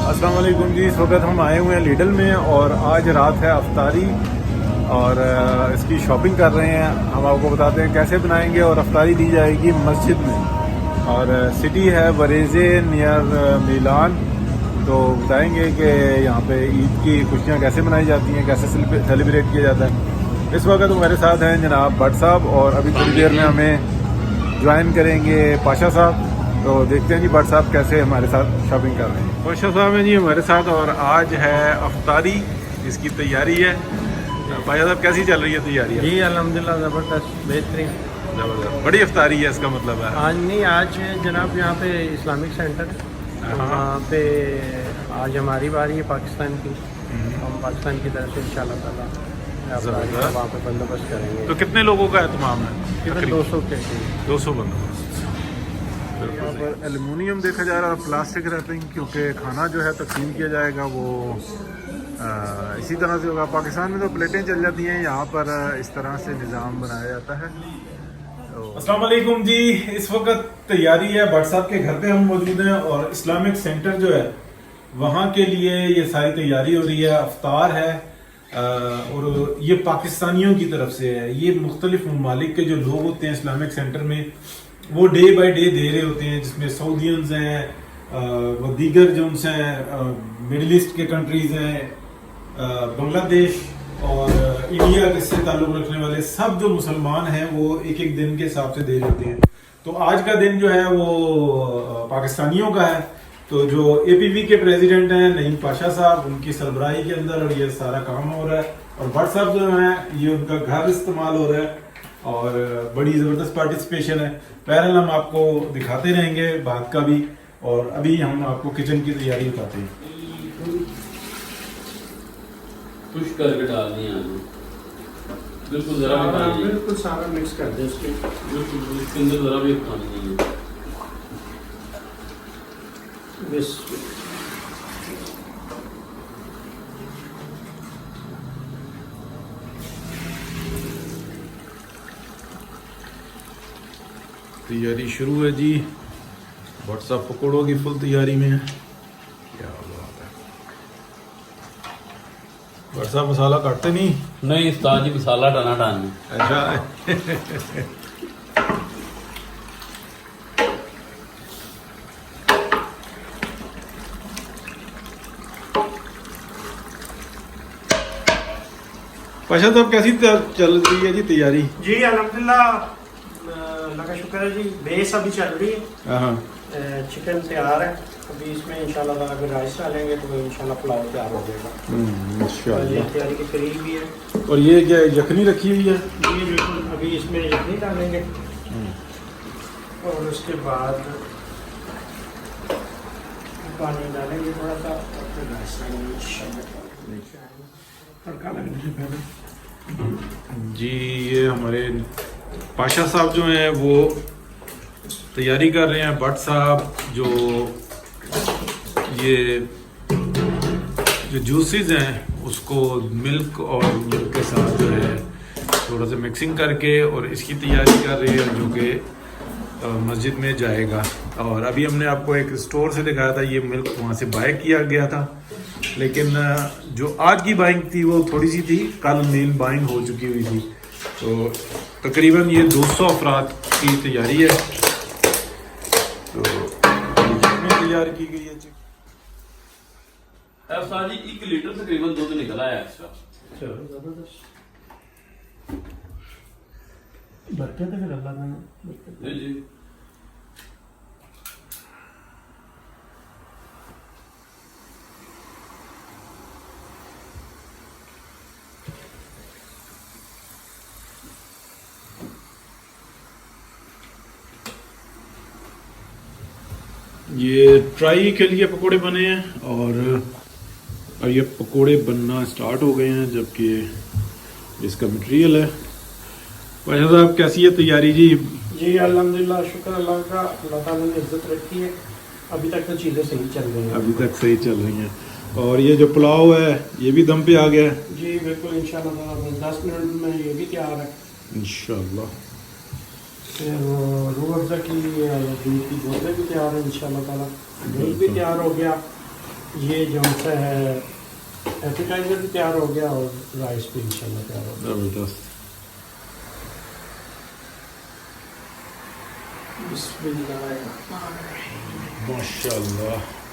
अस्सलाम वालेकुम जी। इस वक्त हम आए हुए हैं लिडल में और आज रात है अफ्तारी और इसकी शॉपिंग कर रहे हैं। हम आपको बताते हैं कैसे बनाएंगे और अफ्तारी दी जाएगी मस्जिद में और सिटी है वरेजे नियर मिलान। तो बताएंगे कि यहाँ पे ईद की खुशियाँ कैसे मनाई जाती हैं, कैसे सेलिब्रेट किया जाता है। इस वक्त हमारे साथ हैं जनाब भट्ट साहब और अभी थोड़ी देर में हमें ज्वाइन करेंगे पाशा साहब। तो देखते हैं जी भट्ट साहब कैसे हमारे साथ शॉपिंग कर रहे हैं। पाशा साहब हैं जी हमारे साथ और आज है अफ्तारी, इसकी तैयारी है। पाशा साहब कैसी चल रही है तैयारी? जी अल्हम्दुलिल्लाह ज़बरदस्त बेहतरीन जबरदस्त, बड़ी अफ्तारी है इसका मतलब है। आज नहीं, आज जनाब यहाँ पे इस्लामिक सेंटर वहाँ पे आज हमारी बारी है पाकिस्तान की। हम पाकिस्तान की तरफ से इंशाल्लाह ताला ज़बरदस्त वहाँ पे बंदोबस्त करेंगे। तो कितने लोगों का एहतमाम है? कितने 200 के 200 बंदोबस्त। यहाँ पर एल्युमिनियम देखा जा रहा है, प्लास्टिक रैपिंग, क्योंकि खाना जो है तकसीम किया जाएगा वो इसी तरह से होगा। पाकिस्तान में तो प्लेटें चल जाती हैं, यहाँ पर इस तरह से निज़ाम बनाया जाता है। तो अस्सलाम वालेकुम जी। इस वक्त तैयारी है, भट्ट साहब के घर पे हम मौजूद हैं और इस्लामिक सेंटर जो है वहाँ के लिए ये सारी तैयारी हो रही है। अफ्तार है और ये पाकिस्तानियों की तरफ से है। ये मुख्तलिफ ममालिक के जो लोग होते हैं इस्लामिक सेंटर में वो डे बाय डे दे रहे होते हैं, जिसमें सऊदियंस हैं, वो दीगर जो उनसे मिडिल ईस्ट के कंट्रीज़ हैं, बांग्लादेश और इंडिया के से ताल्लुक़ रखने वाले सब जो मुसलमान हैं वो एक एक दिन के हिसाब से दे देते हैं। तो आज का दिन जो है वो पाकिस्तानियों का है। तो जो APV के प्रेसिडेंट हैं नईम पाशा साहब, उनकी सरबराही के अंदर और ये सारा काम हो रहा है। और भट्ट साहब जो हैं ये उनका घर इस्तेमाल हो रहा है और बड़ी ज़बरदस्त पार्टिसिपेशन है। पैरल हम आपको दिखाते रहेंगे बात का भी, और अभी हम आपको किचन की तैयारी बताते हैं। खुश करके डाल दिए बिल्कुल, जरा भी पानी नहीं, बिल्कुल सारा मिक्स कर दे उसके। बिल्कुल इसके अंदर जरा भी पानी नहीं है। तैयारी शुरू है जी। भट्ट साहब पकौड़ों की फुल तैयारी में है। क्या बात है, भट्ट साहब मसाला काटते नहीं उस्ताद जी, मसाला डालना डालना। अच्छा पाशा साहब कैसी चल रही है जी तैयारी? जी अल्हम्दुलिल्लाह, अल्लाह का शुक्र है जी। बेस अभी चल रही है, हाँ, चिकन तैयार है। अभी इसमें इंशाल्लाह अगर राइस डालेंगे तो इंशाल्लाह पुलाव तैयार हो जाएगा। इंशाल्लाह। तैयारी के करीब भी है। और ये क्या यखनी रखी हुई है? जी बिल्कुल, अभी इसमें यखनी डालेंगे और उसके बाद पानी डालेंगे थोड़ा सा और फिर राइस डालेंगे तड़का लगने से पहले। जी ये हमारे पाशा साहब जो हैं वो तैयारी कर रहे हैं। भट्ट साहब जो ये जो जूसेस हैं उसको मिल्क और मिल्क के साथ जो है थोड़ा सा मिक्सिंग करके और इसकी तैयारी कर रहे हैं जो कि मस्जिद में जाएगा। और अभी हमने आपको एक स्टोर से दिखाया था, ये मिल्क वहाँ से बाय किया गया था, लेकिन जो आज की बाइंग थी वो थोड़ी सी थी, कल नील बाइंग हो चुकी हुई थी। तो तकरीबन ये 200 अफराद की तैयारी है। तो तैयार की गई है जी। उस्ताद जी 1 लीटर तकरीबन दूध निकला है एक्स्ट्रा। चलो जबरदस्त, बरकत है फिर अल्लाह ने। जी ये ट्राई के लिए पकोड़े बने हैं और अब ये पकोड़े बनना स्टार्ट हो गए हैं, जबकि इसका मटेरियल है। पाशा साहब कैसी है तैयारी जी? जी अल्हम्दुलिल्लाह, शुक्र अल्लाह का, अल्लाह ताला ने इज्जत रखी है। अभी तक तो चीज़ें सही चल रही हैं। अभी तक सही चल रही हैं। और ये जो पुलाव है ये भी दम पे आ गया है। जी बिल्कुल, इंशाल्लाह 10 मिनट में ये भी तैयार है इंशाल्लाह। फिर रूह अफ़ज़ा की दूध की बोतलें भी तैयार है इंशाल्लाह ताला। दूध भी तैयार हो गया ये जो सा है एपिटाइजर भी तैयार हो गया और राइस भी इंशाल्लाह तैयार हो गया। ज़बरदस्त। बिस्मिल्लाह। माशाल्लाह।